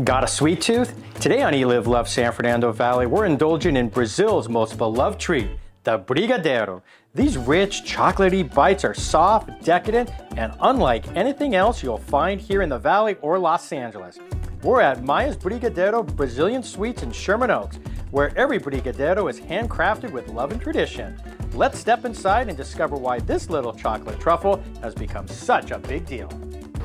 Got a sweet tooth? Today on Eat, Live, Love San Fernando Valley, we're indulging in Brazil's most beloved treat, the Brigadeiro. These rich, chocolatey bites are soft, decadent, and unlike anything else you'll find here in the Valley or Los Angeles. We're at Maya's Brigadeiro Brazilian Sweets in Sherman Oaks, where every Brigadeiro is handcrafted with love and tradition. Let's step inside and discover why this little chocolate truffle has become such a big deal.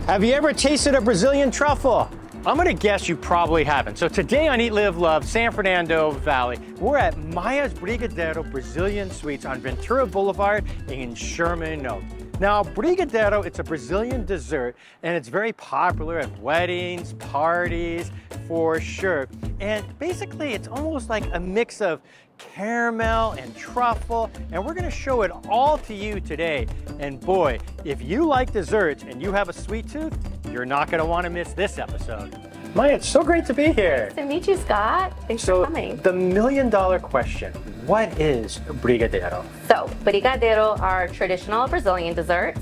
Have you ever tasted a Brazilian truffle? I'm gonna guess you probably haven't. So today on Eat, Live, Love San Fernando Valley, we're at Maya's Brigadeiro Brazilian Sweets on Ventura Boulevard in Sherman Oaks. Now, Brigadeiro, it's a Brazilian dessert, and it's very popular at weddings, parties, for sure. And basically, it's almost like a mix of caramel and truffle, and we're gonna show it all to you today. And boy, if you like desserts and you have a sweet tooth, you're not gonna wanna miss this episode. Maya, it's so great to be here. Nice to meet you, Scott. Thanks for coming. The million-dollar question, what is Brigadeiro? So, Brigadeiro are traditional Brazilian desserts.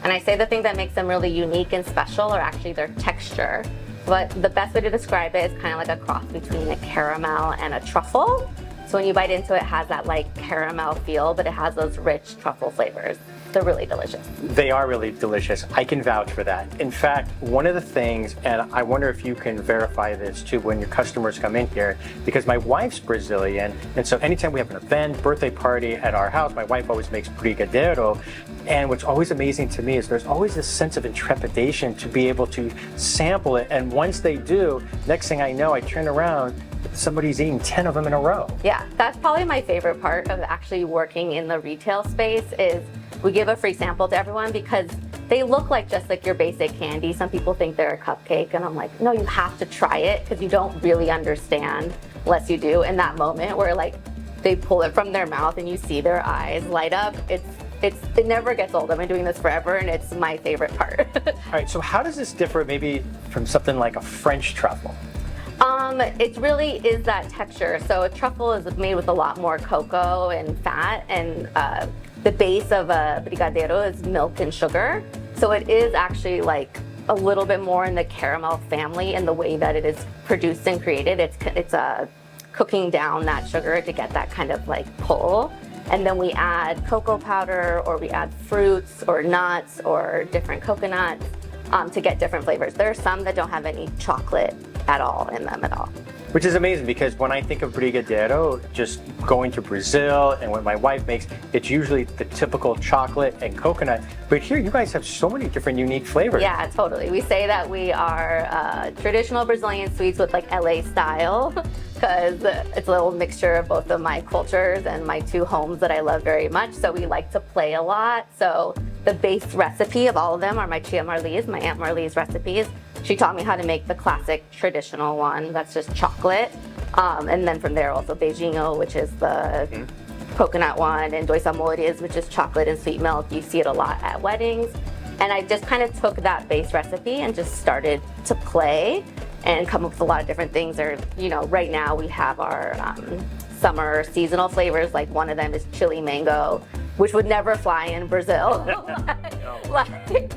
And I say the thing that makes them really unique and special are actually their texture. But the best way to describe it is kind of like a cross between a caramel and a truffle. So when you bite into it, it has that like caramel feel, but it has those rich truffle flavors. They're really delicious. They are really delicious. I can vouch for that. In fact, one of the things, and I wonder if you can verify this too when your customers come in here, because my wife's Brazilian, and so anytime we have an event, birthday party at our house, my wife always makes Brigadeiro. And what's always amazing to me is there's always this sense of intrepidation to be able to sample it. And once they do, next thing I know, I turn around, somebody's eating 10 of them in a row. Yeah, that's probably my favorite part of actually working in the retail space is we give a free sample to everyone because they look like just like your basic candy. Some people think they're a cupcake, and I'm like, no, you have to try it because you don't really understand unless you do. In that moment where like they pull it from their mouth and you see their eyes light up, it never gets old. I've been doing this forever, and it's my favorite part. All right, so how does this differ maybe from something like a French truffle? It really is that texture. So a truffle is made with a lot more cocoa and fat, and the base of a brigadeiro is milk and sugar. So it is actually like a little bit more in the caramel family in the way that it is produced and created. It's cooking down that sugar to get that kind of like pull. And then we add cocoa powder, or we add fruits or nuts or different coconuts to get different flavors. There are some that don't have any chocolate at all in them at all. Which is amazing because when I think of Brigadeiro, just going to Brazil and what my wife makes, it's usually the typical chocolate and coconut. But here you guys have so many different unique flavors. Yeah, totally. We say that we are traditional Brazilian sweets with like LA style because it's a little mixture of both of my cultures and my two homes that I love very much. So we like to play a lot. So the base recipe of all of them are my Tia Marli's, my Aunt Marli's recipes. She taught me how to make the classic traditional one that's just chocolate. And then from there also beijinho, which is the coconut one, and dois amores, which is chocolate and sweet milk. You see it a lot at weddings. And I just kind of took that base recipe and just started to play and come up with a lot of different things. Or, you know, right now we have our summer seasonal flavors. Like one of them is chili mango, which would never fly in Brazil.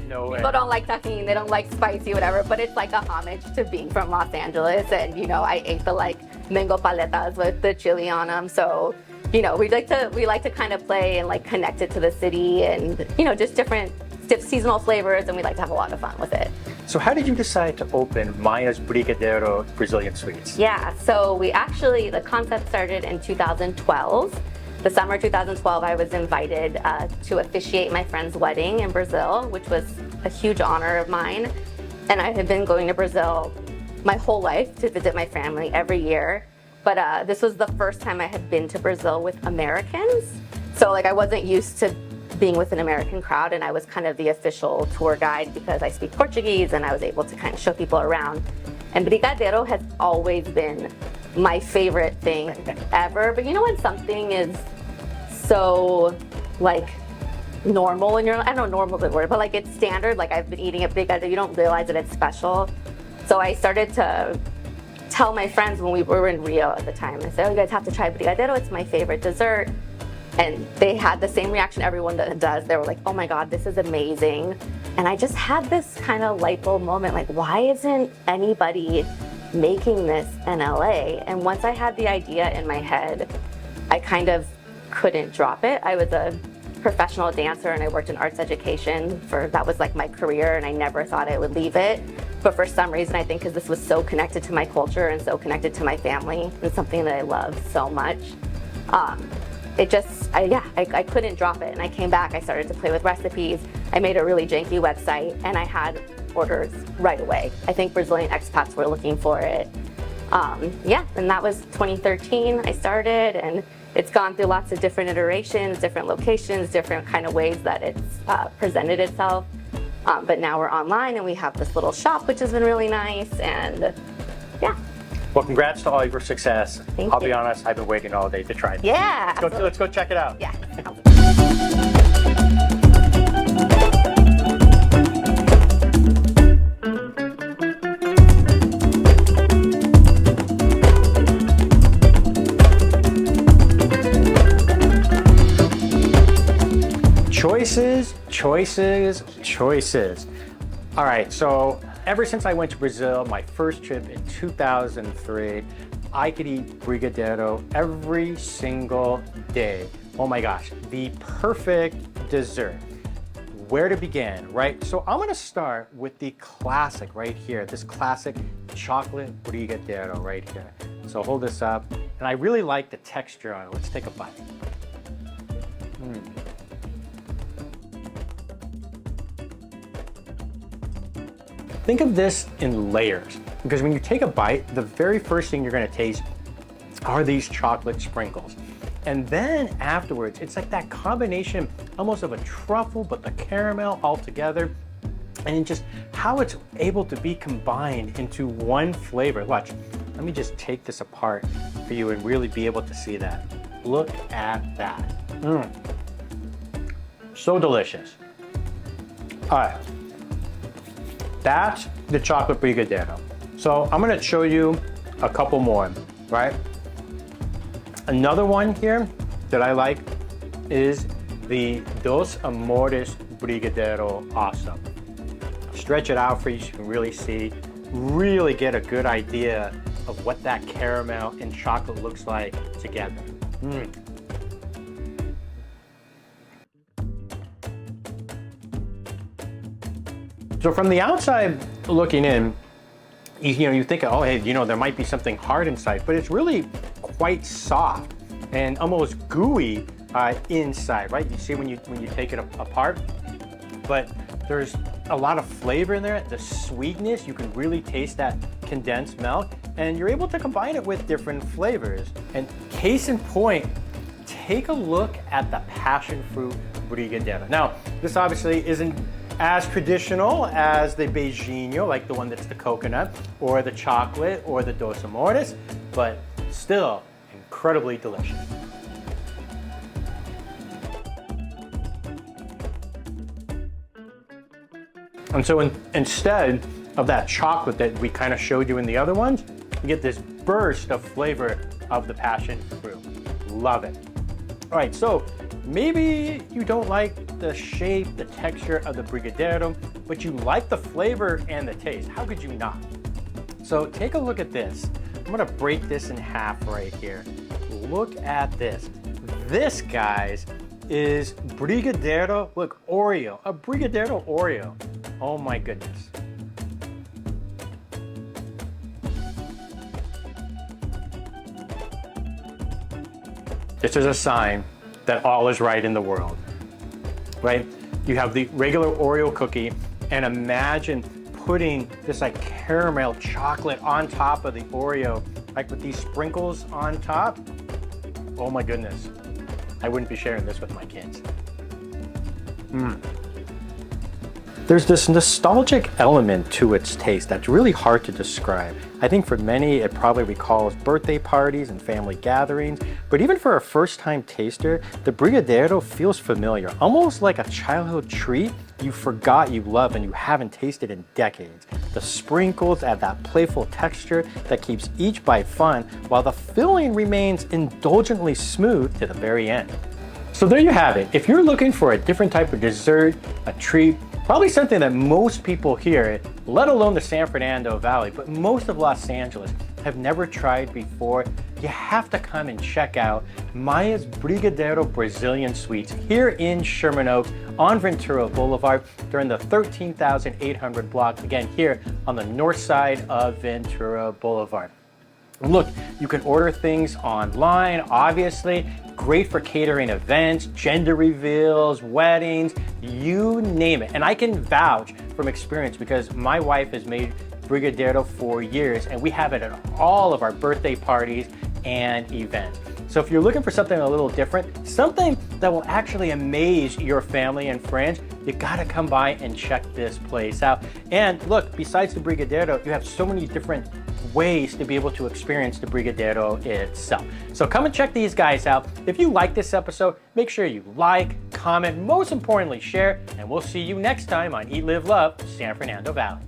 No way. People don't like tahini, they don't like spicy, whatever, but it's like a homage to being from Los Angeles. And, you know, I ate the like mango paletas with the chili on them. So, you know, we like to kind of play and like connect it to the city and, you know, just different seasonal flavors, and we like to have a lot of fun with it. So how did you decide to open Maya's Brigadeiro Brazilian Sweets? Yeah, so the concept started in 2012. The summer 2012, I was invited to officiate my friend's wedding in Brazil, which was a huge honor of mine. And I had been going to Brazil my whole life to visit my family every year. But this was the first time I had been to Brazil with Americans. So like I wasn't used to being with an American crowd, and I was kind of the official tour guide because I speak Portuguese and I was able to kind of show people around. And Brigadeiro has always been my favorite thing ever. But you know when something is so like normal and I don't know normal is the word, but like it's standard, like I've been eating a Brigadeiro, you don't realize that it's special. So I started to tell my friends when we were in Rio at the time, I said, oh, you guys have to try Brigadeiro, it's my favorite dessert. And they had the same reaction everyone does. They were like, oh my God, this is amazing. And I just had this kind of light bulb moment, like, why isn't anybody making this in LA. And once I had the idea in my head, I kind of couldn't drop it. I was a professional dancer and I worked in arts education that was like my career, and I never thought I would leave it. But for some reason, I think because this was so connected to my culture and so connected to my family, and something that I love so much, I couldn't drop it. And I came back, I started to play with recipes. I made a really janky website and I had orders right away. I think Brazilian expats were looking for it. And that was 2013 I started, and it's gone through lots of different iterations, different locations, different kind of ways that it's presented itself. But now we're online and we have this little shop, which has been really nice, and yeah. Well, congrats to all your success. Thank I'll you. be honest, I've been waiting all day to try this. Yeah. Let's go check it out. Yeah. Choices. All right, so ever since I went to Brazil, my first trip in 2003, I could eat brigadeiro every single day. Oh my gosh, the perfect dessert. Where to begin, right? So I'm gonna start with the classic right here, this classic chocolate brigadeiro right here. So hold this up, and I really like the texture on it. Let's take a bite. Think of this in layers, because when you take a bite, the very first thing you're gonna taste are these chocolate sprinkles. And then afterwards, it's like that combination almost of a truffle, but the caramel all together, and just how it's able to be combined into one flavor. Watch, let me just take this apart for you and really be able to see that. Look at that. So delicious. All right. That's the chocolate brigadeiro. So I'm gonna show you a couple more, right? Another one here that I like is the Dos Amores Brigadeiro also. Stretch it out for you so you can really see, really get a good idea of what that caramel and chocolate looks like together. So from the outside looking in, you think, oh, hey, there might be something hard inside, but it's really quite soft and almost gooey inside, right? You see when you take it apart, but there's a lot of flavor in there. The sweetness, you can really taste that condensed milk, and you're able to combine it with different flavors. And case in point, take a look at the passion fruit brigadeiro. Now, this obviously isn't as traditional as the beijinho, like the one that's the coconut, or the chocolate, or the Dos Amores, but still incredibly delicious. And so instead of that chocolate that we kind of showed you in the other ones, you get this burst of flavor of the passion fruit. Love it. All right, so maybe you don't like the shape, the texture of the brigadeiro, but you like the flavor and the taste. How could you not? So take a look at this. I'm gonna break this in half right here. Look at this. This, guys, is brigadeiro, look, Oreo, a brigadeiro Oreo. Oh my goodness. This is a sign that all is right in the world, right? You have the regular Oreo cookie, and imagine putting this like caramel chocolate on top of the Oreo, like with these sprinkles on top. Oh my goodness. I wouldn't be sharing this with my kids. There's this nostalgic element to its taste that's really hard to describe. I think for many, it probably recalls birthday parties and family gatherings, but even for a first-time taster, the brigadeiro feels familiar, almost like a childhood treat you forgot you love and you haven't tasted in decades. The sprinkles add that playful texture that keeps each bite fun, while the filling remains indulgently smooth to the very end. So there you have it. If you're looking for a different type of dessert, a treat, Probably something that most people here, let alone the San Fernando Valley, but most of Los Angeles have never tried before. You have to come and check out Maya's Brigadeiro Brazilian Sweets here in Sherman Oaks on Ventura Boulevard. They're in the 13,800 block, again here on the north side of Ventura Boulevard. Look, you can order things online, obviously. Great for catering events, gender reveals, weddings, you name it. And I can vouch from experience because my wife has made Brigadeiro for years and we have it at all of our birthday parties and events. So if you're looking for something a little different, something that will actually amaze your family and friends, you gotta come by and check this place out. And look, besides the Brigadeiro, you have so many different ways to be able to experience the Brigadeiro itself. So come and check these guys out. If you like this episode, make sure you like, comment, most importantly, share, and we'll see you next time on Eat, Live, Love, San Fernando Valley.